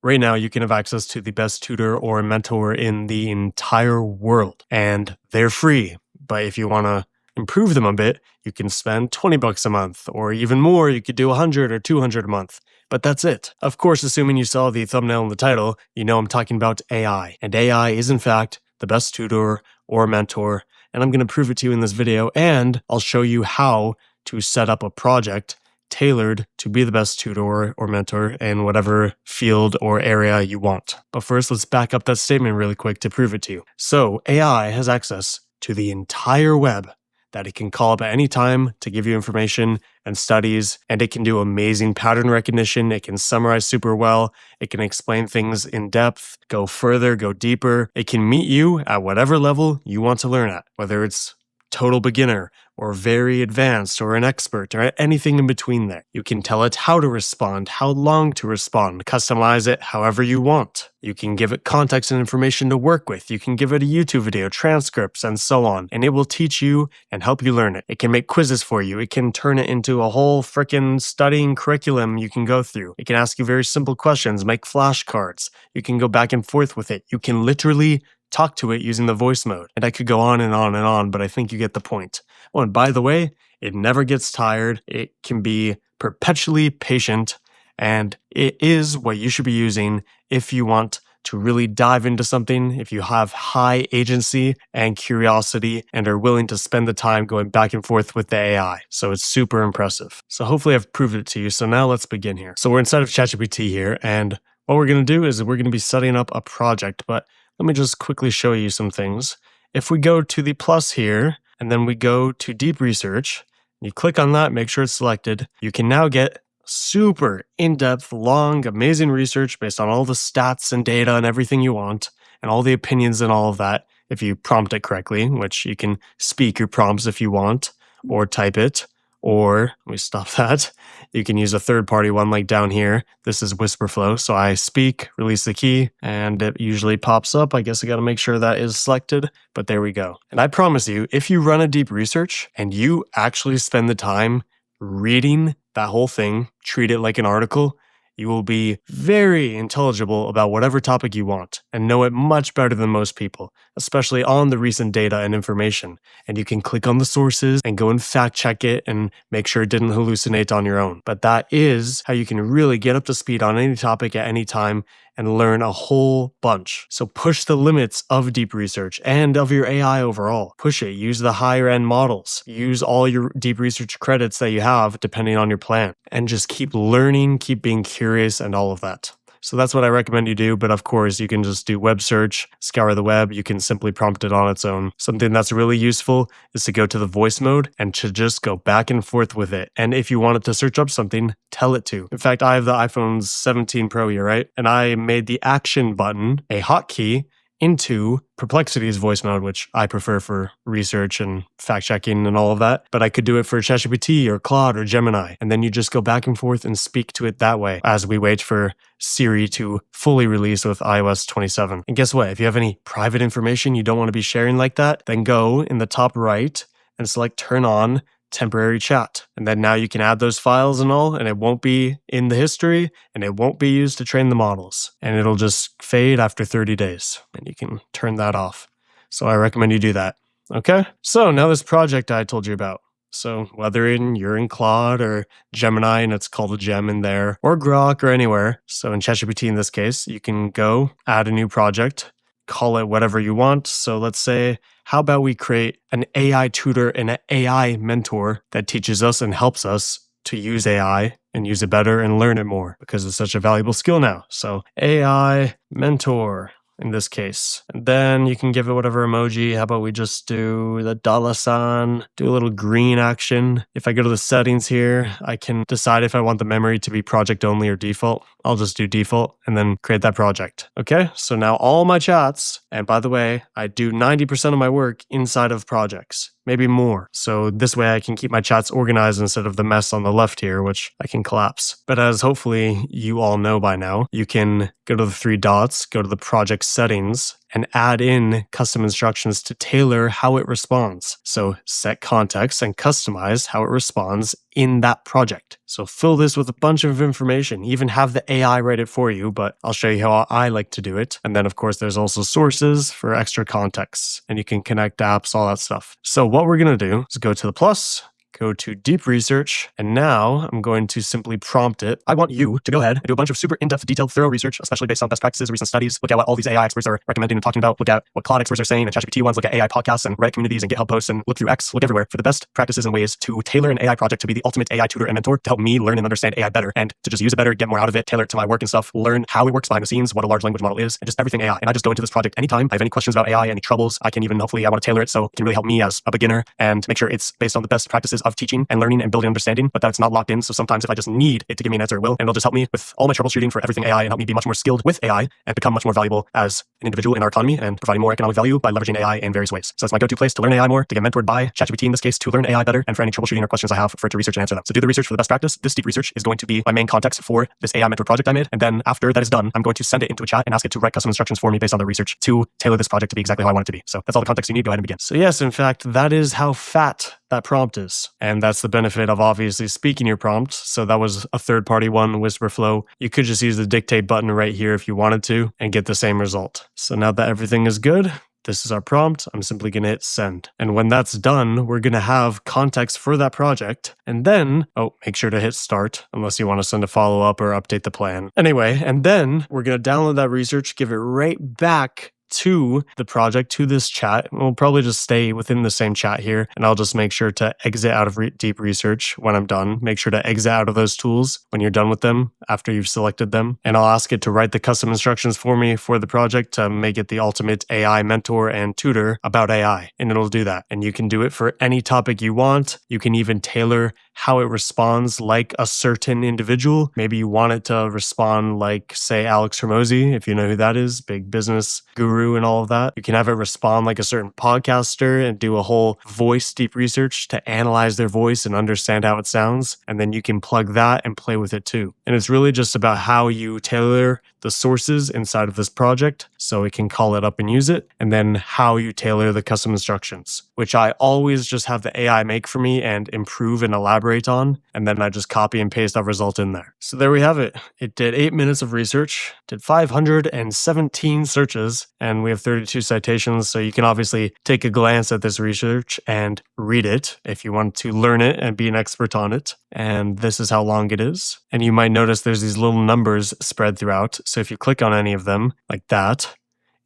Right now, you can have access to the best tutor or mentor in the entire world, and they're free. But if you want to improve them a bit, you can spend 20 bucks a month, or even more. You could do 100 or 200 a month. But that's it. Of course, assuming you saw the thumbnail and the title, you know I'm talking about AI. And AI is, in fact, the best tutor or mentor. And I'm going to prove it to you in this video, and I'll show you how to set up a project tailored to be the best tutor or mentor in whatever field or area you want. But first, let's back up that statement really quick to prove it to you. So AI has access to the entire web that it can call up at any time to give you information and studies, and it can do amazing pattern recognition. It can summarize super well. It can explain things in depth, go further, go deeper. It can meet you at whatever level you want to learn at, whether it's total beginner or very advanced or an expert or anything in between there. You can tell it how to respond, how long to respond, customize it however you want. You can give it context and information to work with. You can give it a YouTube video, transcripts, and so on, and it will teach you and help you learn it. It can make quizzes for you. It can turn it into a whole freaking studying curriculum you can go through. It can ask you very simple questions, make flashcards. You can go back and forth with it. You can literally talk to it using the voice mode. And I could go on and on and on, but I think you get the point. Oh, and by the way, it never gets tired. It can be perpetually patient, and it is what you should be using if you want to really dive into something, if you have high agency and curiosity and are willing to spend the time going back and forth with the AI. So it's super impressive. So hopefully I've proved it to you. So now let's begin here. So we're inside of ChatGPT here, and what we're going to do is we're going to be setting up a project, but let me just quickly show you some things. If we go to the plus here, and then we go to deep research, you click on that, make sure it's selected, you can now get super in-depth, long, amazing research based on all the stats and data and everything you want, and all the opinions and all of that, if you prompt it correctly, which you can speak your prompts if you want, or type it. Or, let me stop that. You can use a third-party one like down here. This is Whisperflow. So I speak, release the key, and it usually pops up. I guess I got to make sure that is selected, but there we go. And I promise you, if you run a deep research and you actually spend the time reading that whole thing, treat it like an article, you will be very intelligible about whatever topic you want and know it much better than most people, especially on the recent data and information. And you can click on the sources and go and fact check it and make sure it didn't hallucinate on your own. But that is how you can really get up to speed on any topic at any time and learn a whole bunch. So push the limits of deep research and of your AI overall. Push it, use the higher end models, use all your deep research credits that you have depending on your plan, and just keep learning, keep being curious and all of that. So that's what I recommend you do, but of course you can just do web search, scour the web, you can simply prompt it on its own. Something that's really useful is to go to the voice mode and to just go back and forth with it. And if you want it to search up something, tell it to. In fact, I have the iPhone 17 Pro here, right? And I made the action button a hotkey into Perplexity's voice mode, which I prefer for research and fact checking and all of that. But I could do it for ChatGPT or Claude or Gemini. And then you just go back and forth and speak to it that way as we wait for Siri to fully release with iOS 27. And guess what? If you have any private information you don't want to be sharing like that, then go in the top right and select turn on temporary chat. And then now you can add those files and all, and it won't be in the history and it won't be used to train the models. And it'll just fade after 30 days and you can turn that off. So I recommend you do that. Okay. So now this project I told you about. So whether you're in Claude or Gemini and it's called a gem in there, or Grok or anywhere. So in ChatGPT in this case, you can go add a new project, call it whatever you want. So let's say, how about we create an AI tutor and an AI mentor that teaches us and helps us to use AI and use it better and learn it more because it's such a valuable skill now. So AI mentor in this case. And then you can give it whatever emoji. How about we just do the $sign, do a little green action. If I go to the settings here, I can decide if I want the memory to be project only or default. I'll just do default and then create that project. Okay, so now all my chats, and by the way, I do 90% of my work inside of projects, maybe more. So this way I can keep my chats organized instead of the mess on the left here, which I can collapse. But as hopefully you all know by now, you can go to the three dots, go to the project settings, and add in custom instructions to tailor how it responds. So set context and customize how it responds in that project. So fill this with a bunch of information, even have the AI write it for you, but I'll show you how I like to do it. And then of course, there's also sources for extra context, and you can connect apps, all that stuff. So what we're going to do is go to the plus, go to deep research, and now I'm going to simply prompt it. I want you to go ahead and do a bunch of super in-depth, detailed, thorough research, especially based on best practices, recent studies. Look at what all these AI experts are recommending and talking about. Look at what Cloud experts are saying and ChatGPT ones. Look at AI podcasts and Reddit communities and GitHub posts, and look through X. Look everywhere for the best practices and ways to tailor an AI project to be the ultimate AI tutor and mentor to help me learn and understand AI better, and to just use it better, get more out of it, tailor it to my work and stuff, learn how it works behind the scenes, what a large language model is, and just everything AI. And I just go into this project anytime I have any questions about AI, any troubles. I can even, hopefully, I want to tailor it so it can really help me as a beginner and make sure it's based on the best practices of teaching and learning and building understanding, but that it's not locked in. So sometimes if I just need it to give me an answer, it will, and it'll just help me with all my troubleshooting for everything AI and help me be much more skilled with AI and become much more valuable as an individual in our economy and providing more economic value by leveraging AI in various ways. So it's my go-to place to learn AI more, to get mentored by ChatGPT in this case, to learn AI better, and for any troubleshooting or questions I have, for it to research and answer them. So do the research for the best practice. This deep research is going to be my main context for this AI mentor project I made. And then after that is done, I'm going to send it into a chat and ask it to write custom instructions for me based on the research to tailor this project to be exactly how I want it to be. So that's all the context you need. Go ahead and begin. So yes, in fact, that is how fat that prompt is. And that's the benefit of obviously speaking your prompt. So that was a third-party one, Whisperflow. You could just use the dictate button right here if you wanted to and get the same result. So now that everything is good, this is our prompt. I'm simply going to hit send. And when that's done, we're going to have context for that project. And then, make sure to hit start unless you want to send a follow-up or update the plan. Anyway, and then we're going to download that research, give it right back to the project, to this chat. We'll probably just stay within the same chat here, and I'll just make sure to exit out of deep research when I'm done. Make sure to exit out of those tools when you're done with them after you've selected them. And I'll ask it to write the custom instructions for me for the project to make it the ultimate AI mentor and tutor about AI. And it'll do that. And you can do it for any topic you want. You can even tailor how it responds like a certain individual. Maybe you want it to respond like, say, Alex Hormozy, if you know who that is, big business guru and all of that. You can have it respond like a certain podcaster and do a whole voice deep research to analyze their voice and understand how it sounds. And then you can plug that and play with it too. And it's really just about how you tailor the sources inside of this project so it can call it up and use it. And then how you tailor the custom instructions, which I always just have the AI make for me and improve and elaborate on. And then I just copy and paste that result in there. So there we have it. It did 8 minutes of research, did 517 searches, and we have 32 citations. So you can obviously take a glance at this research and read it if you want to learn it and be an expert on it. And this is how long it is. And you might notice there's these little numbers spread throughout. So if you click on any of them like that,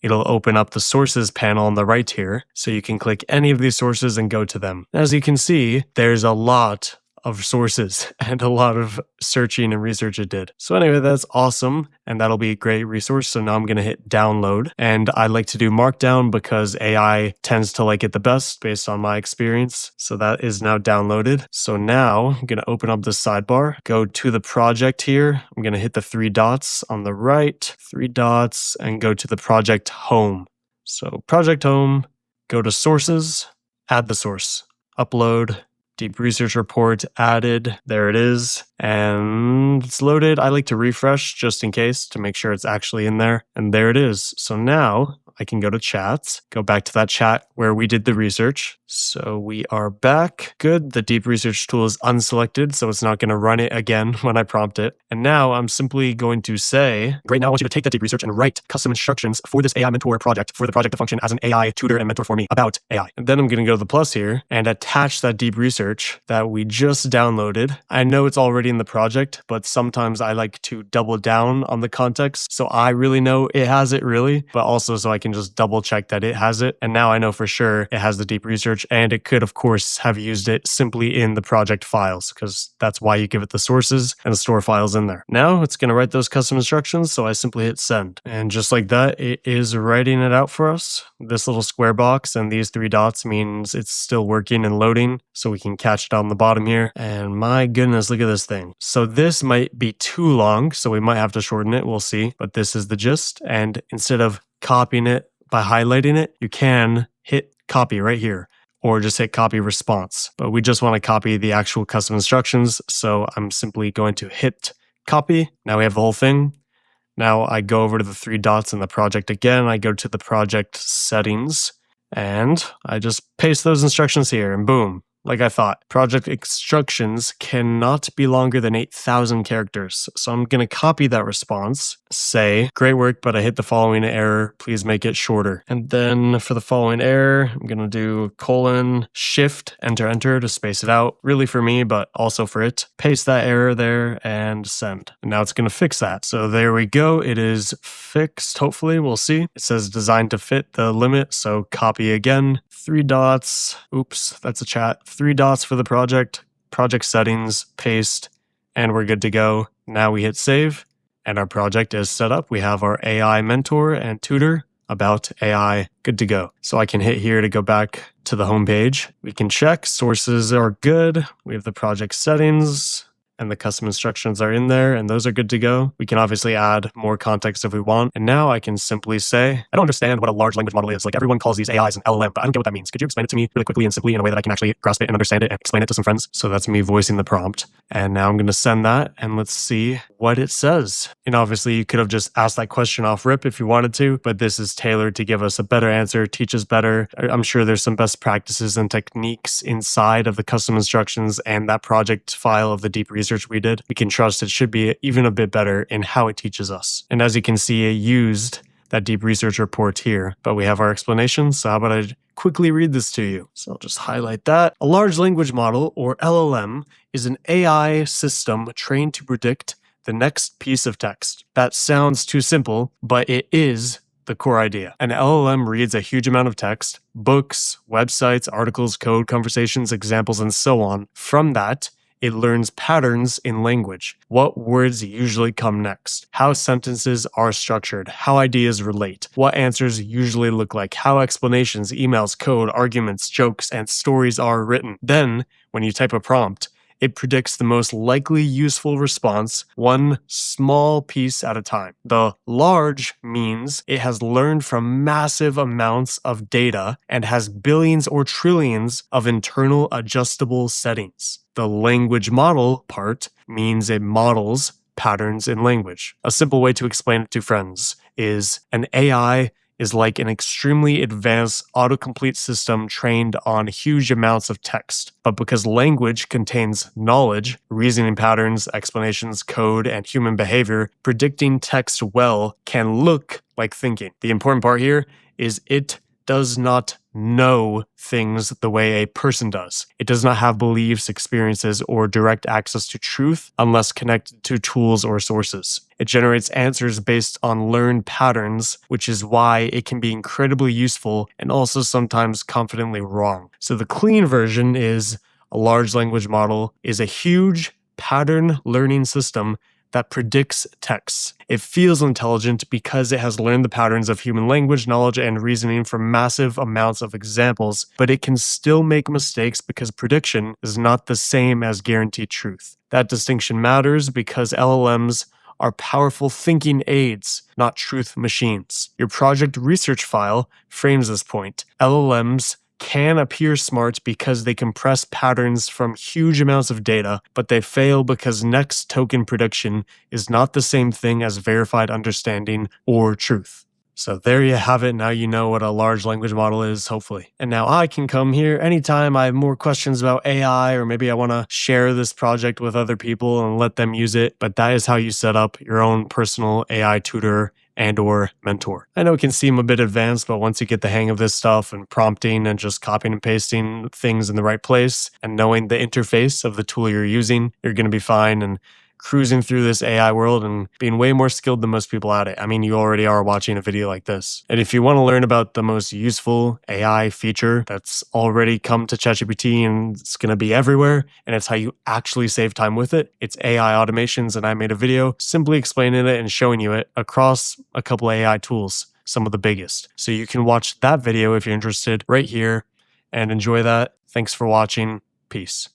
it'll open up the sources panel on the right here. So you can click any of these sources and go to them. As you can see, there's a lot of sources and a lot of searching and research it did. So anyway, that's awesome. And that'll be a great resource. So now I'm going to hit download. And I like to do Markdown because AI tends to like it the best based on my experience. So that is now downloaded. So now I'm going to open up the sidebar, go to the project here. I'm going to hit the 3 dots on the right, 3 dots, and go to the project home. So project home, go to sources, add the source, upload, deep research report added. There it is. And it's loaded. I like to refresh just in case to make sure it's actually in there. And there it is. So now I can go to chats, go back to that chat where we did the research. So we are back. Good. The deep research tool is unselected, so it's not going to run it again when I prompt it. And now I'm simply going to say, great, now I want you to take that deep research and write custom instructions for this AI mentor project, for the project to function as an AI tutor and mentor for me about AI. And then I'm going to go to the plus here and attach that deep research that we just downloaded. I know it's already in the project, but sometimes I like to double down on the context. So I really know it has it really, but also so I can just double check that it has it. And now I know for sure it has the deep research, and it could of course have used it simply in the project files because that's why you give it the sources and store files in there. Now it's going to write those custom instructions. So I simply hit send. And just like that, it is writing it out for us. This little square box and these 3 dots means it's still working and loading. So we can catch it on the bottom here. And my goodness, look at this thing. So this might be too long, so we might have to shorten it. We'll see. But this is the gist. And instead of copying it by highlighting it, you can hit copy right here, or just hit copy response. But we just want to copy the actual custom instructions. So I'm simply going to hit copy. Now we have the whole thing. Now I go over to the 3 dots in the project again. I go to the project settings and I just paste those instructions here and boom. Like I thought, project instructions cannot be longer than 8,000 characters. So I'm going to copy that response, say, great work, but I hit the following error. Please make it shorter. And then for the following error, I'm going to do : shift, enter to space it out. Really for me, but also for it. Paste that error there and send. And now it's going to fix that. So there we go. It is fixed. Hopefully, we'll see. It says designed to fit the limit. So copy again, 3 dots. Oops, that's a chat. 3 dots for the project settings, paste, and we're good to go. Now we hit save, and our project is set up. We have our AI mentor and tutor about AI good to go. So I can hit here to go back to the home page. We can check sources are good. We have the project settings, and the custom instructions are in there, and those are good to go. We can obviously add more context if we want. And now I can simply say, I don't understand what a large language model is. Like everyone calls these AIs an LLM, but I don't get what that means. Could you explain it to me really quickly and simply in a way that I can actually grasp it and understand it and explain it to some friends? So that's me voicing the prompt. And now I'm going to send that and let's see what it says. And obviously you could have just asked that question off rip if you wanted to, but this is tailored to give us a better answer, teach us better. I'm sure there's some best practices and techniques inside of the custom instructions and that project file of the deep research we did. We can trust it should be even a bit better in how it teaches us. And as you can see, it used that deep research report here, but we have our explanations. So how about I quickly read this to you? So I'll just highlight that. A large language model, or LLM, is an AI system trained to predict the next piece of text. That sounds too simple, but it is the core idea. An LLM reads a huge amount of text, books, websites, articles, code, conversations, examples, and so on. From that, it learns patterns in language, what words usually come next, how sentences are structured, how ideas relate, what answers usually look like, how explanations, emails, code, arguments, jokes, and stories are written. Then, when you type a prompt, it predicts the most likely useful response, one small piece at a time. The large means it has learned from massive amounts of data and has billions or trillions of internal adjustable settings. The language model part means it models patterns in language. A simple way to explain it to friends is an AI is like an extremely advanced autocomplete system trained on huge amounts of text. But because language contains knowledge, reasoning patterns, explanations, code, and human behavior, predicting text well can look like thinking. The important part here is it does not know things the way a person does. It does not have beliefs, experiences, or direct access to truth unless connected to tools or sources. It generates answers based on learned patterns, which is why it can be incredibly useful and also sometimes confidently wrong. So the clean version is a large language model is a huge pattern learning system that predicts texts. It feels intelligent because it has learned the patterns of human language, knowledge, and reasoning from massive amounts of examples, but it can still make mistakes because prediction is not the same as guaranteed truth. That distinction matters because LLMs are powerful thinking aids, not truth machines. Your project research file frames this point. LLMs can appear smart because they compress patterns from huge amounts of data, but they fail because next token prediction is not the same thing as verified understanding or truth. So there you have it. Now you know what a large language model is, hopefully. And now I can come here anytime I have more questions about AI, or maybe I want to share this project with other people and let them use it. But that is how you set up your own personal AI tutor and or mentor. I know it can seem a bit advanced, but once you get the hang of this stuff and prompting and just copying and pasting things in the right place and knowing the interface of the tool you're using, you're going to be fine and cruising through this AI world and being way more skilled than most people at it. I mean, you already are watching a video like this. And if you want to learn about the most useful AI feature that's already come to ChatGPT and it's going to be everywhere, and it's how you actually save time with it, it's AI automations. And I made a video simply explaining it and showing you it across a couple AI tools, some of the biggest. So you can watch that video if you're interested right here and enjoy that. Thanks for watching. Peace.